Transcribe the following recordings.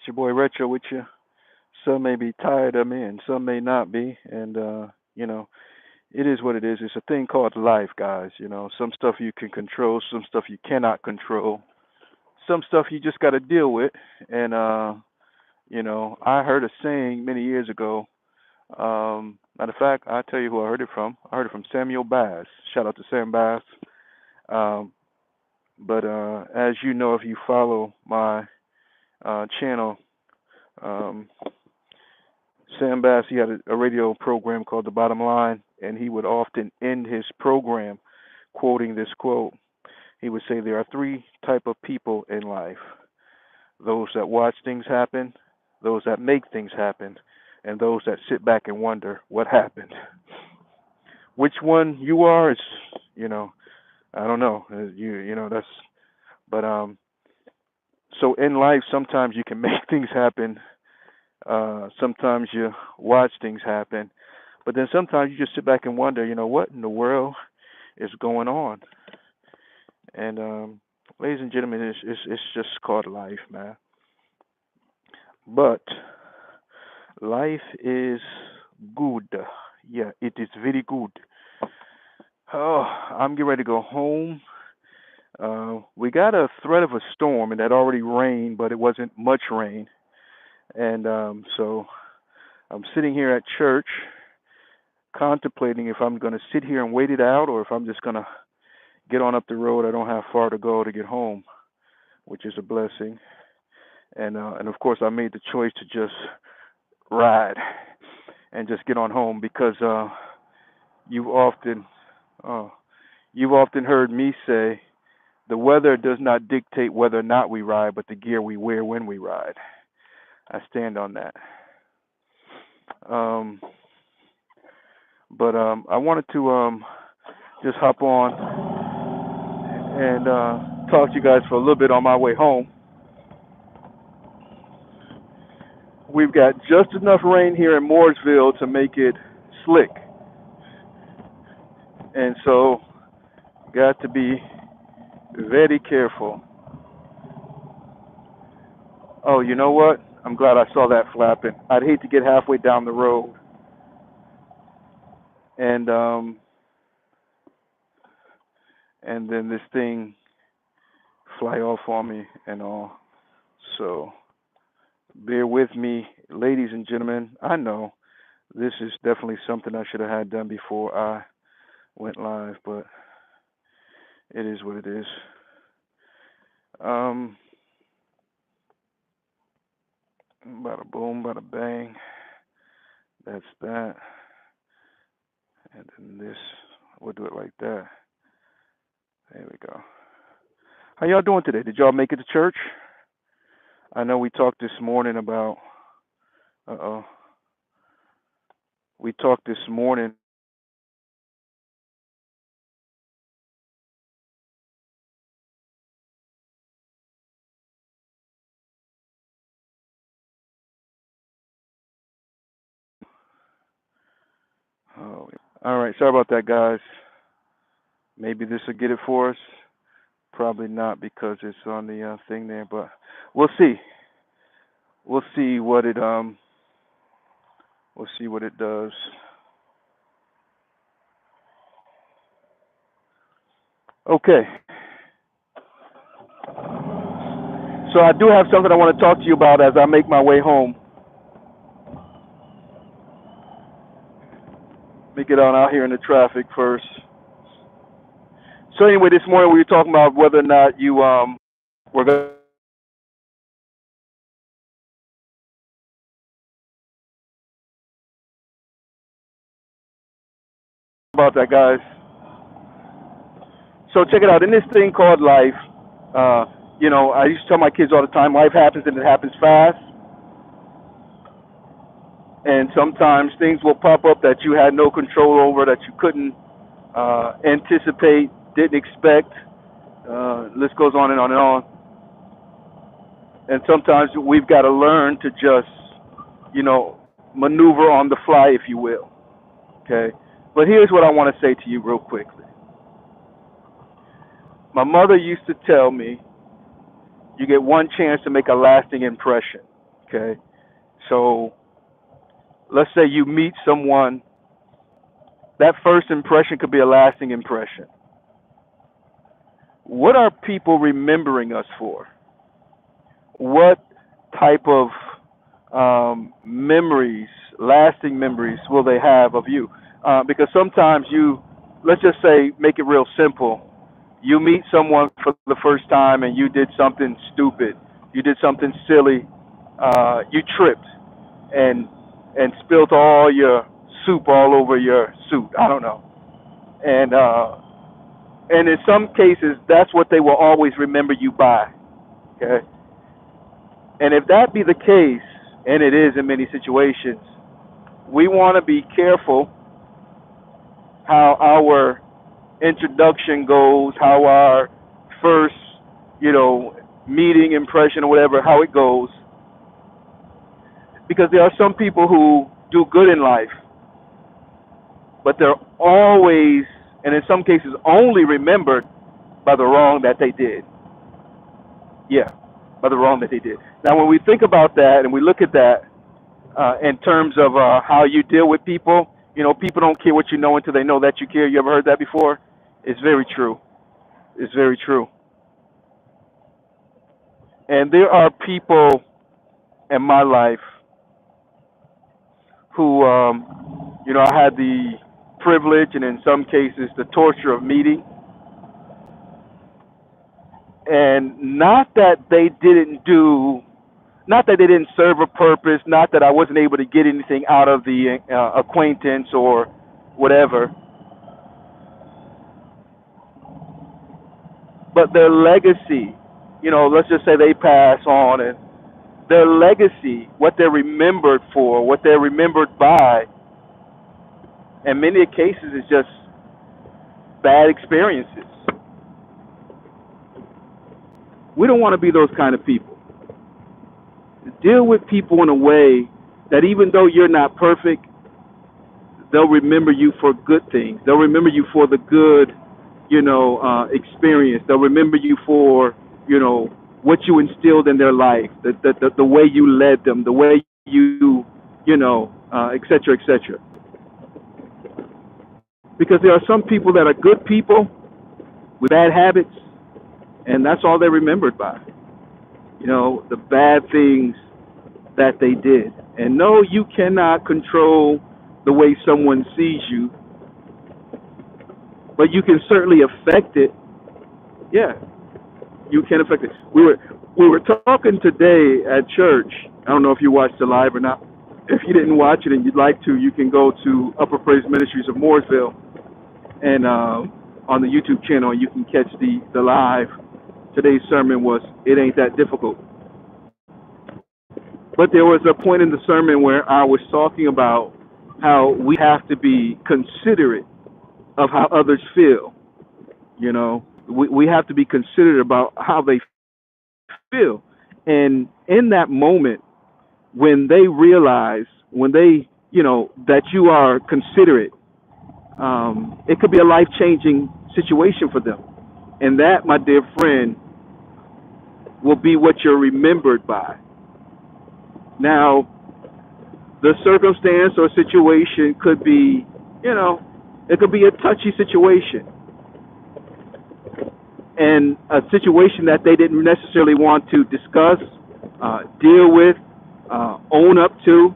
It's your boy Retro with you. Some may be tired of me and some may not be. And, it is what it is. It's a thing called life, guys. Some stuff you can control, some stuff you cannot control, some stuff you just got to deal with. And, I heard a saying many years ago. Matter of fact, I'll tell you who I heard it from. I heard it from Samuel Bass. Shout out to Sam Bass. Um, but as you know, if you follow my channel, um, Sam Bass, he had a radio program called The Bottom Line, and he would often end his program quoting this quote. He would say there are three type of people in life: those that watch things happen, those that make things happen, and those that sit back and wonder what happened. Which one you are is, you know, I don't know. That's. But so in life, sometimes you can make things happen. Sometimes you watch things happen, but then sometimes you just sit back and wonder, what in the world is going on? And ladies and gentlemen, it's just called life, man. But life is good. Yeah, it is very good. Oh, I'm getting ready to go home. We got a threat of a storm, and it already rained, but it wasn't much rain. And so I'm sitting here at church contemplating if I'm going to sit here and wait it out or if I'm just going to get on up the road. I don't have far to go to get home, which is a blessing. And of course, I made the choice to just ride and just get on home because you've often uh, you've often heard me say the weather does not dictate whether or not we ride, but the gear we wear when we ride. I stand on that. Um, but I wanted to just hop on and talk to you guys for a little bit on my way home. We've got just enough rain here in Mooresville to make it slick, and so got to be very careful. Oh, you know what? I'm glad I saw that flapping. I'd hate to get halfway down the road and and then this thing fly off on me and all. So bear with me, ladies and gentlemen. I know this is definitely something I should have had done before I went live, but it is what it is. Um, Bada boom, bada bang. That's that. And then this, we'll do it like that. There we go. How y'all doing today? Did y'all make it to church? I know we talked this morning about. Uh oh. We talked this morning Oh, all right. Sorry about that, guys. Maybe this will get it for us. Probably not because it's on the thing there, but we'll see. We'll see what it We'll see what it does. Okay. So I do have something I want to talk to you about as I make my way home. Let me get on out here in the traffic first. So anyway, this morning we were talking about whether or not you were going about that, guys. So check it out. In this thing called life, I used to tell my kids all the time, life happens and it happens fast. And sometimes things will pop up that you had no control over, that you couldn't anticipate, didn't expect. List goes on and on and on. And sometimes we've got to learn to just, maneuver on the fly, if you will. Okay. But here's what I want to say to you real quickly. My mother used to tell me, you get one chance to make a lasting impression. Okay, so let's say you meet someone. That first impression could be a lasting impression. What are people remembering us for? What type of memories, lasting memories, will they have of you? Because sometimes let's just say, make it real simple. You meet someone for the first time and you did something stupid, you did something silly, you tripped and spilt all your soup all over your suit. I don't know, and in some cases, that's what they will always remember you by. Okay, and if that be the case, and it is in many situations, we want to be careful how our introduction goes, how our first, meeting impression or whatever, how it goes, because there are some people who do good in life, but they're always, and in some cases, only remembered by the wrong that they did. Yeah, by the wrong that they did. Now, when we think about that and we look at that in terms of how you deal with people, people don't care what you know until they know that you care. You ever heard that before? It's very true. It's very true. And there are people in my life who, I had the privilege and in some cases the torture of meeting. And not that they didn't serve a purpose, not that I wasn't able to get anything out of the acquaintance or whatever, but their legacy, let's just say they pass on, and their legacy, what they're remembered for, what they're remembered by, in many cases is just bad experiences. We don't want to be those kind of people. Deal with people in a way that even though you're not perfect, they'll remember you for good things. They'll remember you for the good, experience. They'll remember you for, what you instilled in their life, the way you led them, the way you, et cetera, et cetera. Because there are some people that are good people with bad habits, and that's all they're remembered by. The bad things that they did. And no, you cannot control the way someone sees you, but you can certainly affect it. Yeah, you can affect it. We were talking today at church. I don't know if you watched it live or not. If you didn't watch it and you'd like to, you can go to Upper Praise Ministries of Mooresville and on the YouTube channel, you can catch the live. Today's sermon was "It Ain't That Difficult." But there was a point in the sermon where I was talking about how we have to be considerate of how others feel. We have to be considerate about how they feel. And in that moment, when they realize, that you are considerate, it could be a life-changing situation for them. And that, my dear friend, will be what you're remembered by. Now, the circumstance or situation could be, it could be a touchy situation. And a situation that they didn't necessarily want to discuss, deal with, own up to.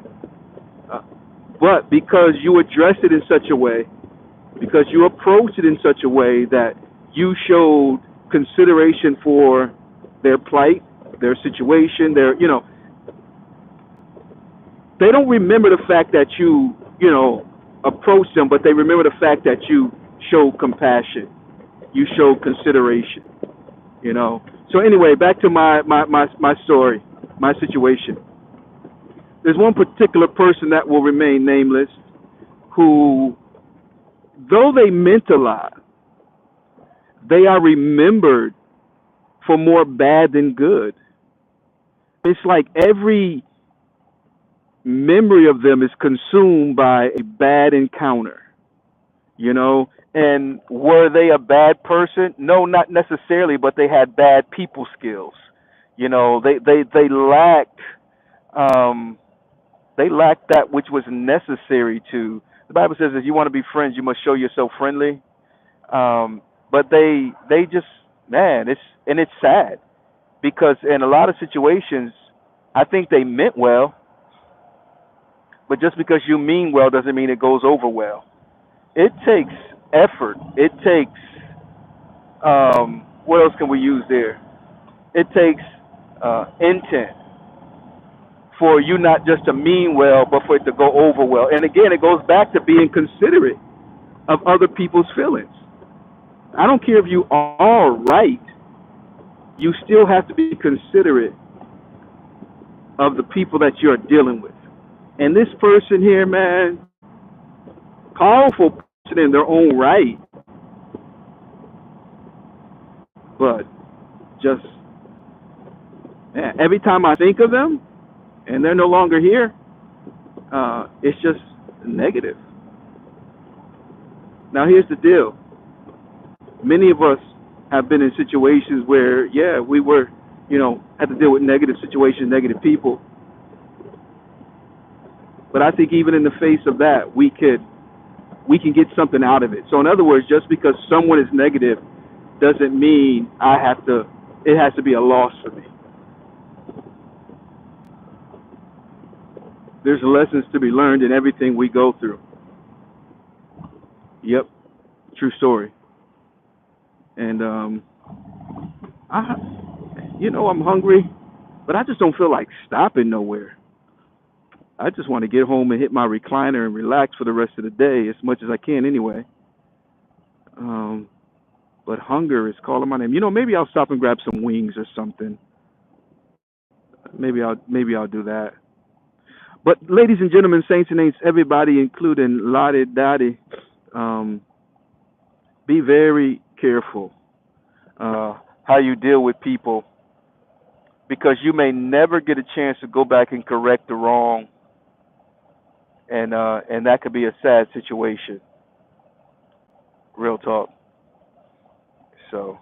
But because you addressed it in such a way, because you approached it in such a way that you showed consideration for their plight, their situation, they don't remember the fact that you, approached them, but they remember the fact that you showed compassion, you showed consideration, So anyway, back to my story, my situation. There's one particular person that will remain nameless who, though they meant a lot, they are remembered for more bad than good. It's like every memory of them is consumed by a bad encounter, and were they a bad person? No, not necessarily, but they had bad people skills. They lacked Um, they lacked that which was necessary to. The Bible says if you want to be friends, you must show yourself friendly. But they just, man, it's sad because in a lot of situations, I think they meant well, but just because you mean well doesn't mean it goes over well. It takes effort. It takes what else can we use there? It takes intent for you not just to mean well, but for it to go over well. And again, it goes back to being considerate of other people's feelings. I don't care if you are right, you still have to be considerate of the people that you're dealing with. And this person here, man, powerful person in their own right, but just, man, every time I think of them and they're no longer here, it's just negative. Now, here's the deal. Many of us have been in situations where, yeah, we were, had to deal with negative situations, negative people. But I think even in the face of that, we can get something out of it. So in other words, just because someone is negative doesn't mean it has to be a loss for me. There's lessons to be learned in everything we go through. Yep, true story. And I'm hungry, but I just don't feel like stopping nowhere. I just want to get home and hit my recliner and relax for the rest of the day as much as I can anyway. But hunger is calling my name. Maybe I'll stop and grab some wings or something. Maybe I'll do that. But ladies and gentlemen, saints and ain'ts, everybody, including Lottie Dottie, be very careful how you deal with people, because you may never get a chance to go back and correct the wrong, and that could be a sad situation. Real talk. So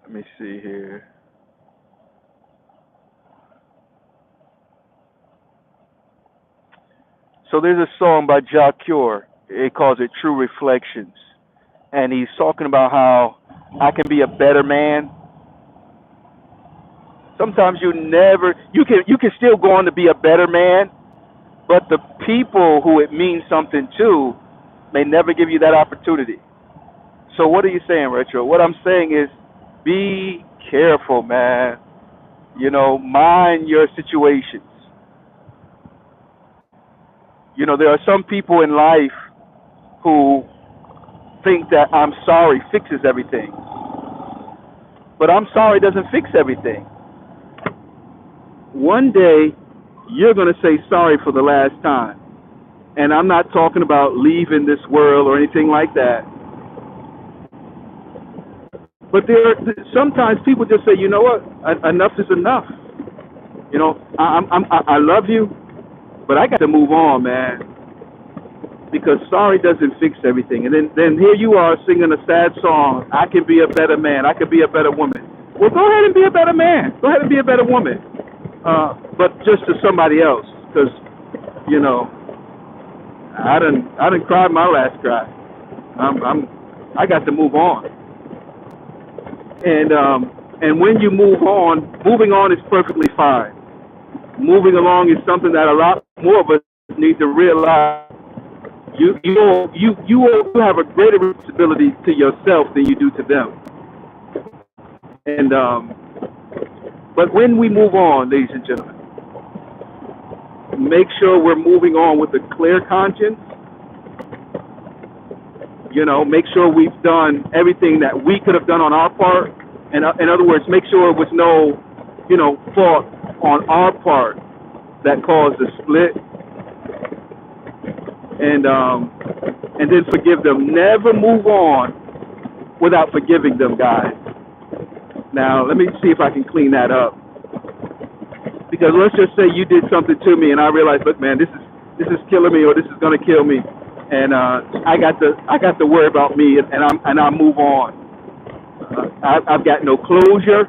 let me see here. So there's a song by Jah Cure. It calls it True Reflections, and he's talking about how I can be a better man. Sometimes you can still go on to be a better man, but the people who it means something to may never give you that opportunity. So what are you saying, Retro? What I'm saying is be careful, man. Mind your situations. There are some people in life who think that I'm sorry fixes everything. But I'm sorry doesn't fix everything. One day, you're going to say sorry for the last time. And I'm not talking about leaving this world or anything like that. But sometimes people just say, you know what, enough is enough. I love you, but I got to move on, man. Because sorry doesn't fix everything. And then here you are singing a sad song. I can be a better man. I can be a better woman. Well, go ahead and be a better man. Go ahead and be a better woman. But just to somebody else, because I done cried my last cry. I got to move on. And when you move on, moving on is perfectly fine. Moving along is something that a lot more of us need to realize. You have a greater responsibility to yourself than you do to them. And but when we move on, ladies and gentlemen, make sure we're moving on with a clear conscience. Make sure we've done everything that we could have done on our part. And in other words, make sure it was no, fault on our part that caused the split. And then forgive them. Never move on without forgiving them, guys. Now, let me see if I can clean that up. Because let's just say you did something to me, and I realized, look, man, this is killing me, or this is gonna kill me, and I got to worry about me, and I move on. I've got no closure.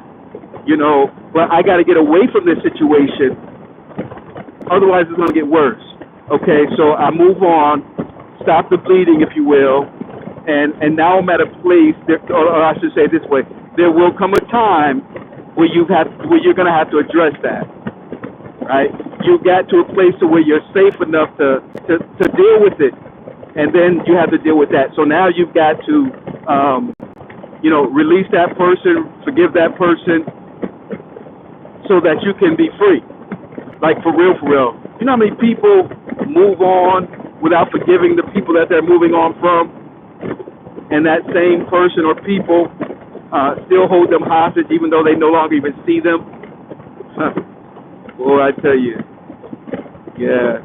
But I got to get away from this situation. Otherwise, it's going to get worse. Okay, so I move on, stop the bleeding, if you will, and now I'm at a place, or I should say it this way, there will come a time where where you're going to have to address that, right? You got to a place to where you're safe enough to deal with it, and then you have to deal with that. So now you've got to, release that person, forgive that person, so that you can be free. Like for real, for real. You know how many people move on without forgiving the people that they're moving on from? And that same person or people still hold them hostage even though they no longer even see them? Boy, I tell you. Yeah.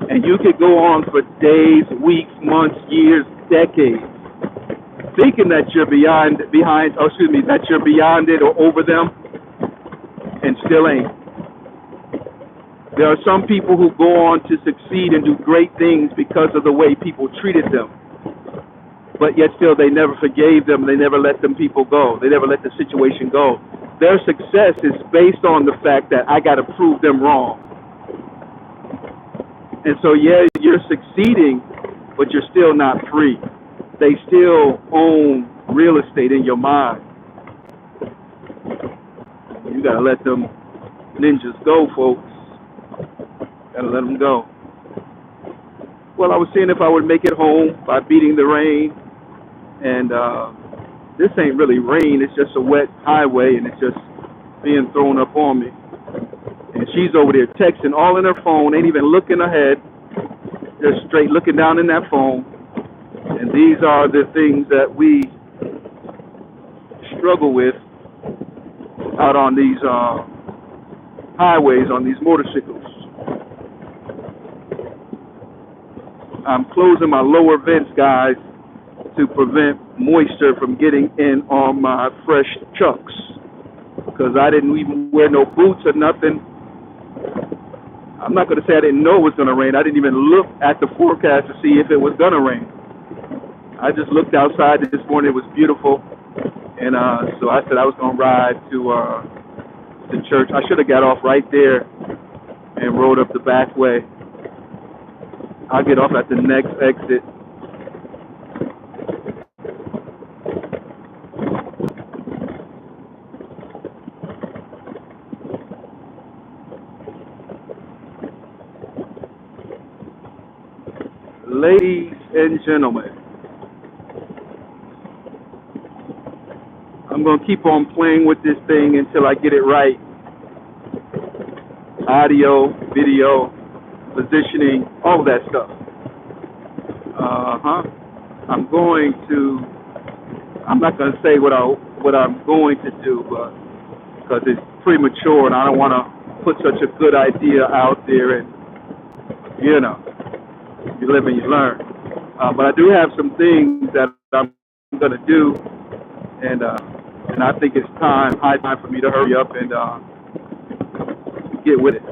And you could go on for days, weeks, months, years, decades, thinking that you're that you're beyond it or over them, and still ain't. There are some people who go on to succeed and do great things because of the way people treated them. But yet still they never forgave them. They never let them people go. They never let the situation go. Their success is based on the fact that I got to prove them wrong. And so, yeah, you're succeeding, but you're still not free. They still own real estate in your mind. You got to let them ninjas go, folks. Gotta let them go. Well, I was seeing if I would make it home by beating the rain, and this ain't really rain. It's just a wet highway, and it's just being thrown up on me. And she's over there texting, all in her phone, ain't even looking ahead, just straight looking down in that phone. And these are the things that we struggle with out on these highways, on these motorcycles. I'm closing my lower vents, guys, to prevent moisture from getting in on my fresh chucks, because I didn't even wear no boots or nothing. I'm not going to say I didn't know it was going to rain. I didn't even look at the forecast to see if it was going to rain. I just looked outside this morning. It was beautiful, and so I said I was going to ride to church. I should have got off right there and rode up the back way. I'll get off at the next exit. Ladies and gentlemen, I'm going to keep on playing with this thing until I get it right. Audio, video, positioning, all that stuff. I'm not going to say what I'm going to do, but because it's premature and I don't want to put such a good idea out there, and you live and you learn. But I do have some things that I'm going to do, and I think it's high time for me to hurry up and get with it.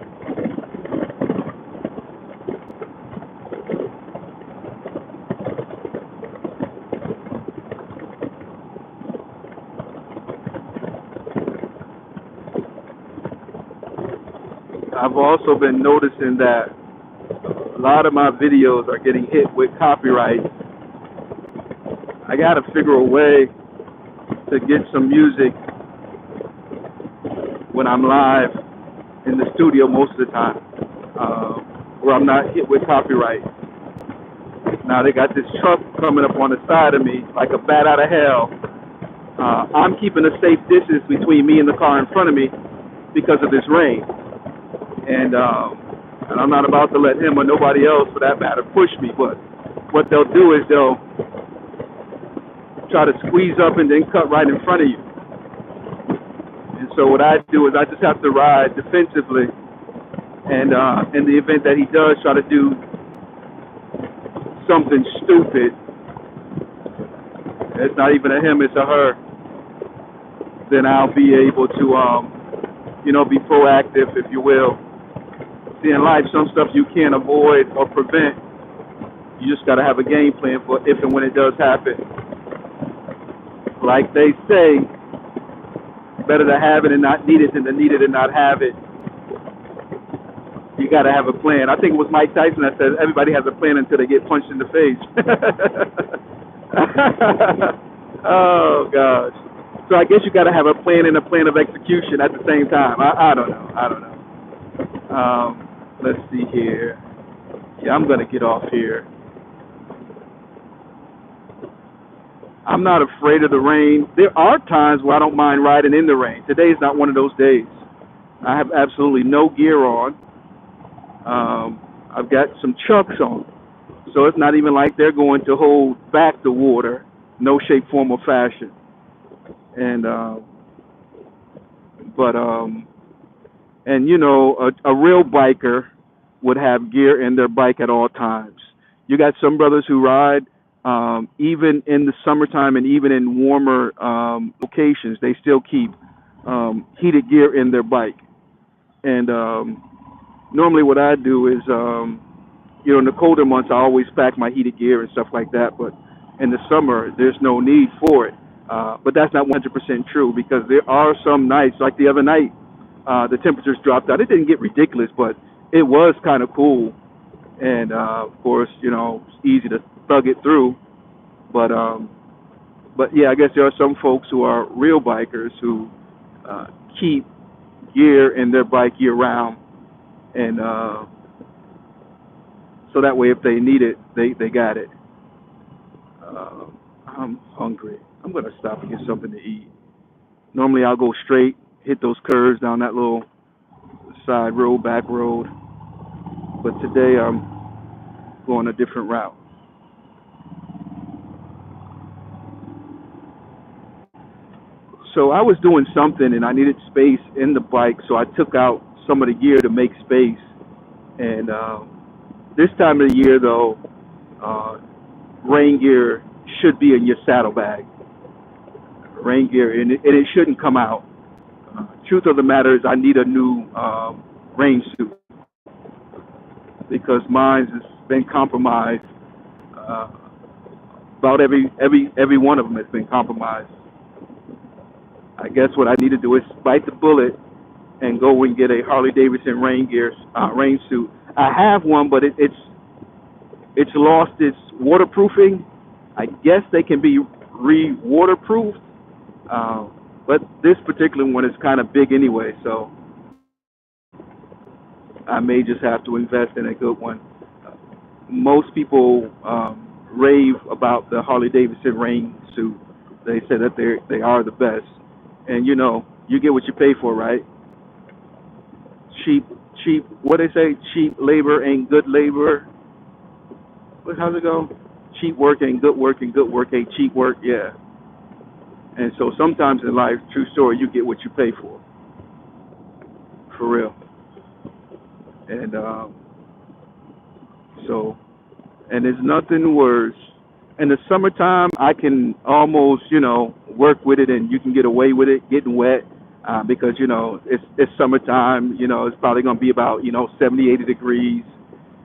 I've also been noticing that a lot of my videos are getting hit with copyright. I got to figure a way to get some music when I'm live in the studio most of the time, where I'm not hit with copyright. Now they got this truck coming up on the side of me like a bat out of hell. I'm keeping a safe distance between me and the car in front of me because of this rain. And I'm not about to let him or nobody else, for that matter, push me. But what they'll do is they'll try to squeeze up and then cut right in front of you. And so what I do is I just have to ride defensively. And in the event that he does try to do something stupid, it's not even a him, it's a her, then I'll be able to, be proactive, if you will. See, in life, some stuff you can't avoid or prevent. You just got to have a game plan for if and when it does happen. Like they say, Better to have it and not need it than to need it and not have it. You got to have a plan. I think it was Mike Tyson that said everybody has a plan until they get punched in the face. Oh gosh. So I guess you got to have a plan and a plan of execution at the same time. I don't know. I don't know. Let's see here. Yeah, I'm gonna get off here. I'm not afraid of the rain. There are times where I don't mind riding in the rain. Today is not one of those days. I have absolutely no gear on. I've got some chucks on, so it's not even like they're going to hold back the water, no shape, form, or fashion. And but and you know, a real biker would have gear in their bike at all times. You got some brothers who ride even in the summertime and even in warmer locations, they still keep heated gear in their bike. And normally, what I do is, you know, in the colder months, I always pack my heated gear and stuff like that. But in the summer, there's no need for it. But that's not 100% true because there are some nights, like the other night, the temperatures dropped out. It didn't get ridiculous, but it was kind of cool. And of course, you know, it's easy to thug it through. But but yeah, I guess there are some folks who are real bikers who uh, keep gear in their bike year round, and so that way, if they need it, they got it. Uh, I'm hungry. I'm gonna stop and get something to eat. Normally, I'll go straight, hit those curves down that little side road, back road, but today I'm going a different route. So I was doing something and I needed space in the bike, so I took out some of the gear to make space. And this time of the year, though, uh, rain gear should be in your saddlebag. Rain gear, and it shouldn't come out. Truth of the matter is, I need a new rain suit because mine has been compromised. Uh, about every one of them has been compromised. I guess what I need to do is bite the bullet and go and get a Harley Davidson rain suit. I have one, but it's lost its waterproofing. I guess they can be re-waterproofed, uh, but this particular one is kind of big anyway, so I may just have to invest in a good one. Most people rave about the Harley Davidson rain suit. They say that they are the best, and you know you get what you pay for, right? Cheap, cheap. What they say? Cheap labor ain't good labor. How's it go? Cheap work ain't good work, and good work ain't cheap work. Yeah. And so sometimes in life, true story, you get what you pay for real. And so, and there's nothing worse. In the summertime, I can almost, you know, work with it, and you can get away with it getting wet because you know it's summertime. You know, it's probably gonna be about 70, 80 degrees,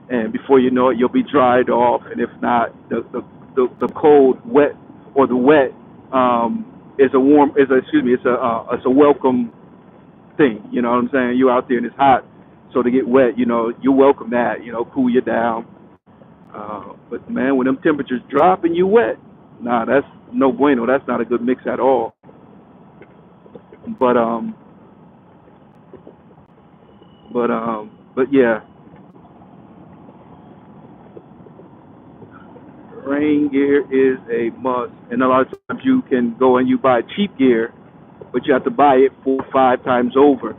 and before you know it, you'll be dried off. And if not, the cold, wet, or the wet is a warm is a excuse me, it's a welcome thing. You know what I'm saying? You're out there and it's hot, so to get wet, you welcome that. Cool you down. But man, when them temperatures drop and you wet, nah, that's no bueno. That's not a good mix at all. But but yeah, rain gear is a must. And a lot of times you can go and you buy cheap gear, but you have to buy it 4 or 5 times over.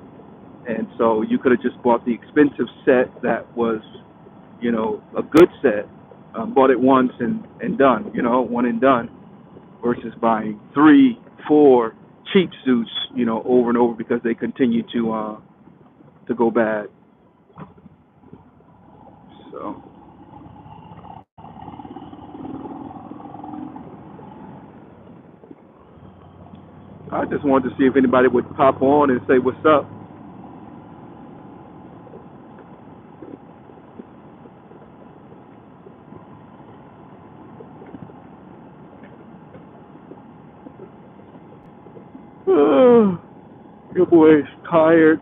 And so you could have just bought the expensive set that was, a good set, bought it once and done, one and done, versus buying 3, 4 cheap suits, over and over because they continue to go bad. So I just wanted to see if anybody would pop on and say what's up. always tired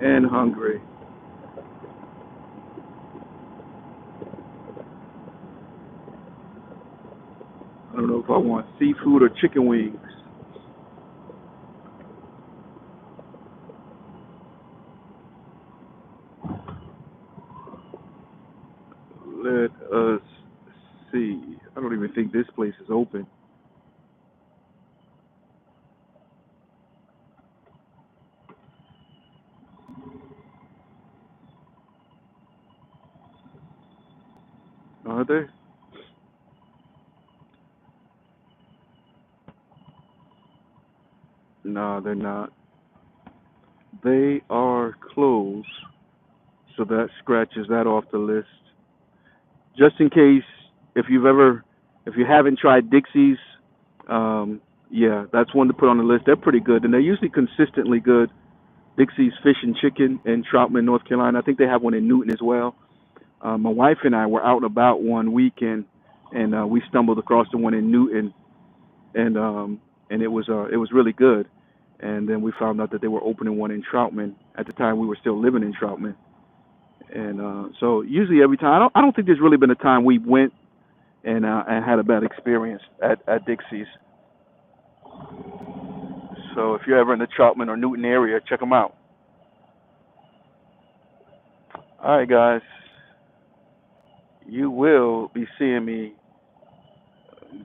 and hungry. I don't know if I want seafood or chicken wings. Let us see. I don't even think this place is open. Are they? No, they're not. They are closed, so that scratches that off the list. Just in case, if you haven't tried Dixie's, um, yeah, that's one to put on the list. They're pretty good, and they're usually consistently good. Dixie's Fish and Chicken in Troutman, North Carolina. I think they have one in Newton as well. My wife and I were out and about one weekend, and we stumbled across the one in Newton, and it was really good. And then we found out that they were opening one in Troutman. At the time, we were still living in Troutman, and so usually every time, I don't think there's really been a time we went and had a bad experience at Dixie's. So if you're ever in the Troutman or Newton area, check them out. All right, guys, you will be seeing me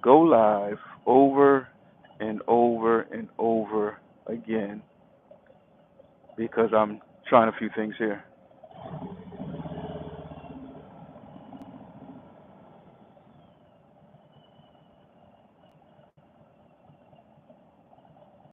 go live over and over and over again because I'm trying a few things here.